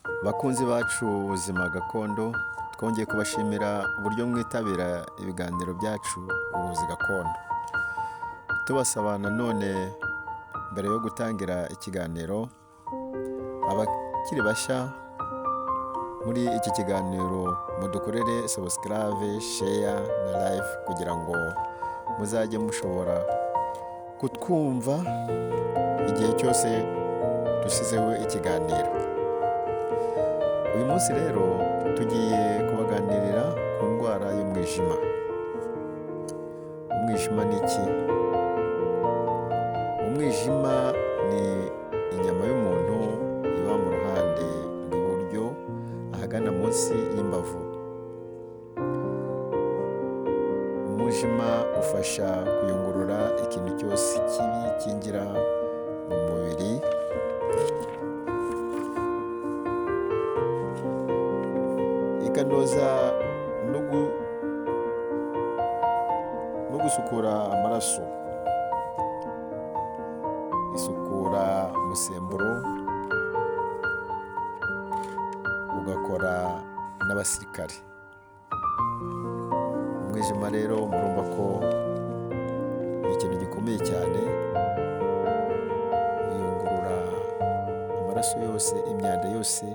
Bakunzi bacu ubuzima gakondo, twongeye kubashimira uburyo mwitabira ibiganiro byacu ubuvuzi gakondo. Tubasaba nanone mbere yo gutangira ikiganiro, abakiri bashya muri iki kiganiro mudukorere subscribe, share na live kugira ngo muzajye mushobora kutwumva igihe cyose dushyizeho ikiganiro. Uyu munsi rero tugiye kubaganirira ku ndwara y'umwijima. Umwijima ni iki? Umwijima ni inyama y'umuntu iba mu ruhande rw'iburyo ahagana munsi y'imbavu. Umwijima ufasha kuyungurura ikintu cyose kibi cyinjira mu mubiri, ikanoza no gusukura amaraso, isukura umusemburo, ugakora n'abasirikare. Umwijima rero murumva ko ni ikintu gikomeye cyane, uyungurura amaraso yose, imyanda yose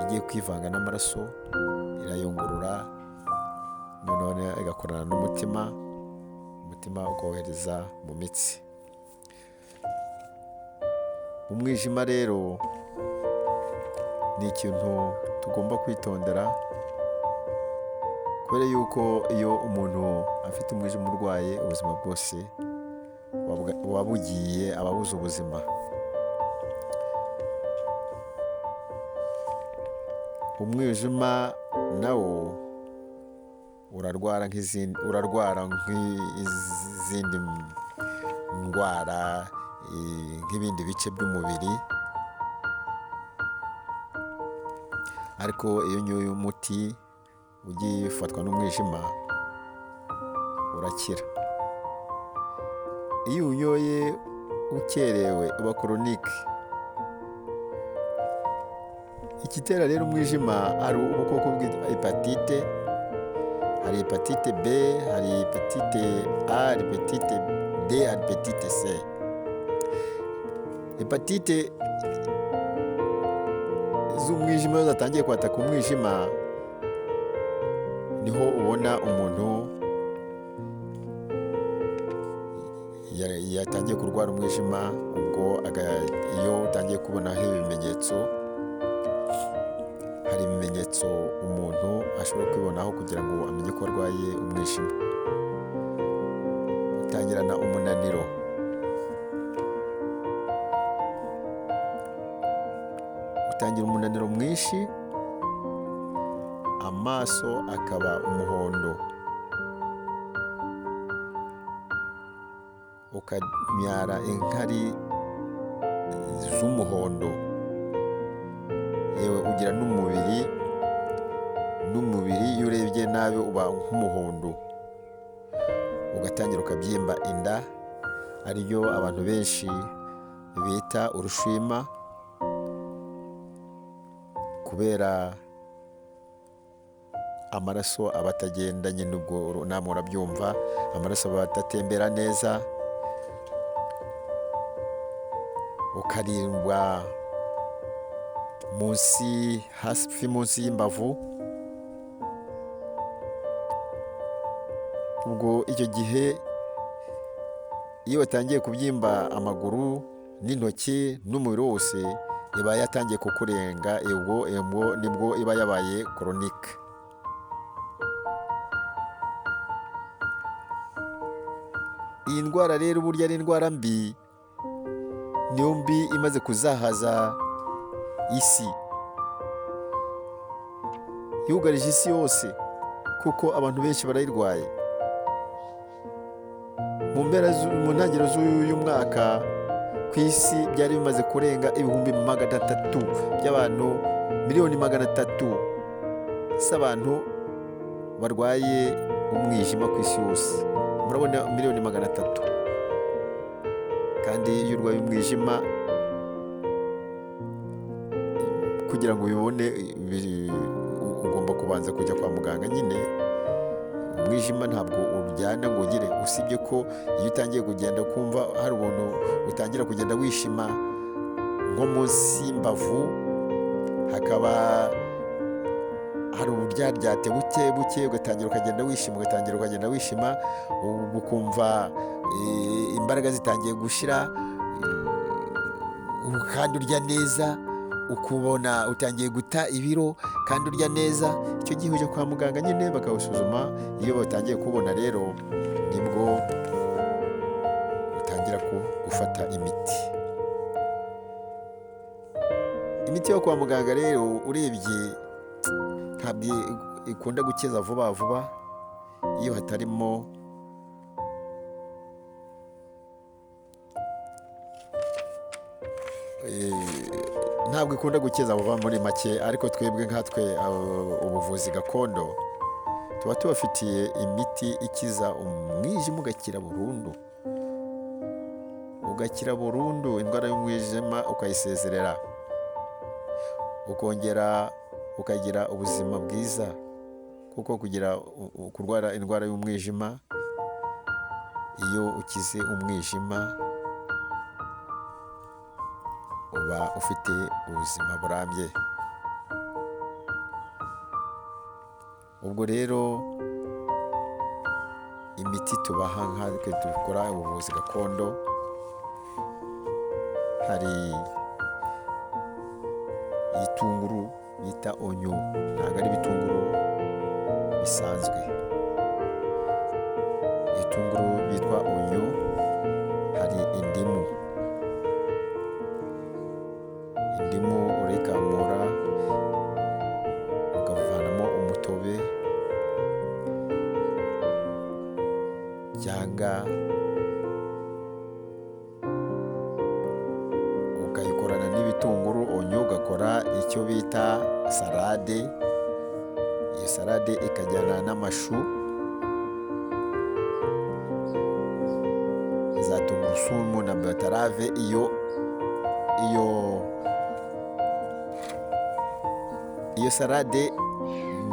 igiye kwivanga n'amaraso irayungurura, none igakorana n'umutima, umutima ukohereza mu mitsi. Umwijima rero ni ikintu tugomba kwitondera, kubera yuko iyo umuntu afite umwijima urwaye, ubuzima bwose buba bugiye, aba abuze ubuzima. Umwijima nawo urarwara nk'izindi ndwara, nk'ibindi bice by'umubiri, ariko iyo unyoye umuti ugifatwa n'umwijima urakira. Iyo unyoye ukerewe uba koronike. Igitera rero umwijima hari ubukoko bwitwa hepatite, hari hepatite B, hari hepatite A, hari hepatite D, hari hepatite C. Hepatite z'umwijima iyo zatangiye kwataka umwijima, niho ubona umuntu yatangiye kurwara umwijima. Ubwo iyo utangiye kubonaho ibimenyetso, hari ibimenyetso umuntu ashobora kwibonaho kugira ngo amenye ko arwaye umwijima. Utangirana umunaniro, utangira umunaniro mwinshi, amaso akaba umuhondo, ukamyara inkari z'umuhondo, yewe ugira n'umubiri iyo urebye nabi uba nk'umuhondo, ugatangira ukabyimba inda, ariyo abantu benshi bita urushwima, kubera amaraso aba atagendanye. N'ubwo namwe urabyumva, amaraso aba adatembera neza, ukarindwa hafi munsi y'imbavu. Ubwo icyo gihe iyo watangiye kubyimba amaguru n'intoki n'umubiri wose, iba yatangiye kukurenga, nibwo iba yabaye koronike. Iyi ndwara rero burya ari indwara mbi, niyo mbi imaze kuzahaza isi, yugarije isi yose, kuko abantu benshi barayirwaye. Mu ntangiriro z'uyu mwaka ku isi byari bimaze kurenga ibihumbi 300 by'abantu, miliyoni 300 z'abantu barwaye umwijima ku isi yose. Murabona miliyoni 300, kandi iyo urwaye umwijima kugira ngo ubibone ugomba kubanza kujya kwa muganga nyine. Umwijima ntabwo uryana ngo ugire, usibye ko iyo utangiye kugenda kumva hari ubuntu utangira kugenda wishima nko munsi y'imbavu, hakaba hari uburyaryate buke buke, ugatangira ukagenda wishima, ukumva imbaraga zitangiye gushira, kandi urya neza, ukubona utangiye guta ibiro kandi urya neza. Icyo gihe ujya kwa muganga nyine bakawusuzuma. Iyo batangiye kubona rero nibwo utangira gufata imiti. Imiti yo kwa muganga rero urebye ntabwo ikunda gukiza vuba vuba iyo hatarimo ntabwo ikunda gukiza vuba muri make, ariko twebwe nkatwe ubuvuzi gakondo tuba tubafitiye imiti ikiza umwijima ugakira burundu indwara y'umwijima ukayisezerera, ukongera ukagira ubuzima bwiza. Kuko kurwara indwara y'umwijima, iyo ukize umwijima uba ufite ubuzima burambye. Ubwo rero imiti tubaha nkatwe dukora ubuvuzi gakondo, hari igitunguru bita onyo, ntabwo ari ibitunguru bisanzwe. Igitunguru bitwa onyo, hari indimu urikamura ukavanamo umutobe, cyangwa ukayikorana n'ibitunguru onyo, ugakora icyo bita salade. Iyo salade ikajyana n'amashu, za tungurusumu na betarave. Iyo salade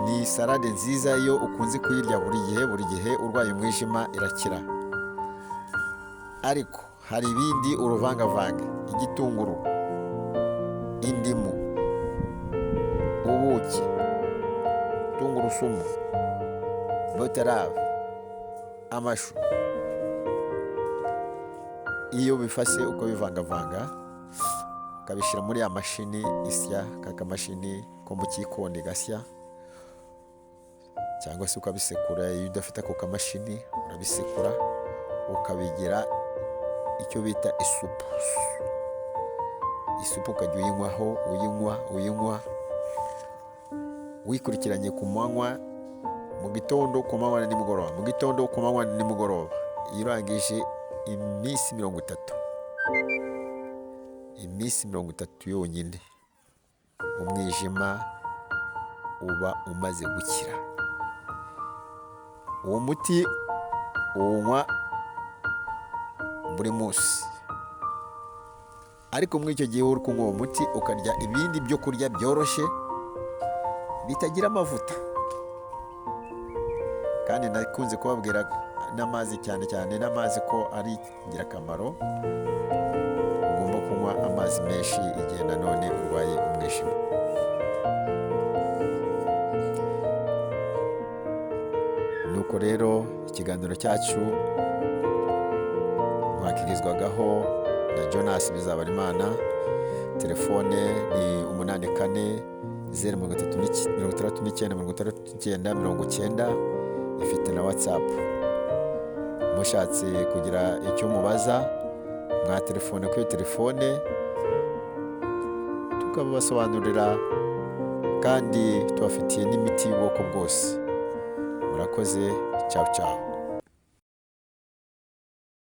ni salade nziza, iyo ukunze kuyirya buri gihe urwaye umwijima irakira. Ariko hari ibindi uruvangavange: igitunguru, indimu, ubuki, tungurusumu, betarave, amashu. Iyo bifashe uko bivangavanga ukabishyira muri ya mashini isya, kakamashini ko mu kikoni gasya, cyangwa se ukabisekura. Iyo udafite ako kamashini urabisekura ukabigira icyo bita isupu ukajya uyinywa wikurikiranye ku manywa, mu gitondo, ku manywa na nimugoroba. Iyo urangije iminsi 30 yonyine, umwijima uba umaze gukira. Uwo muti uwunywa buri munsi, ariko muri icyo gihe uri kunywa uwo muti ukarya ibindi byo kurya byoroshye bitagira amavuta. Kandi nakunze kubabwira n'amazi, cyane n'amazi ko ari ingirakamaro. Ugomba kunywa amazi menshi igihe nanone urwaye umwijima. Nuko rero ikiganiro cyacu mwakigezwagaho na Jonas Bizabarimana. Telefone ni 84 ifite na WhatsApp. Mushatse kugira icyo mubaza, mwa telefone kuri telefone tukabasobanurira, kandi tubafitiye n'imiti y'ubwoko bwose. Murakoze, ciao ciao.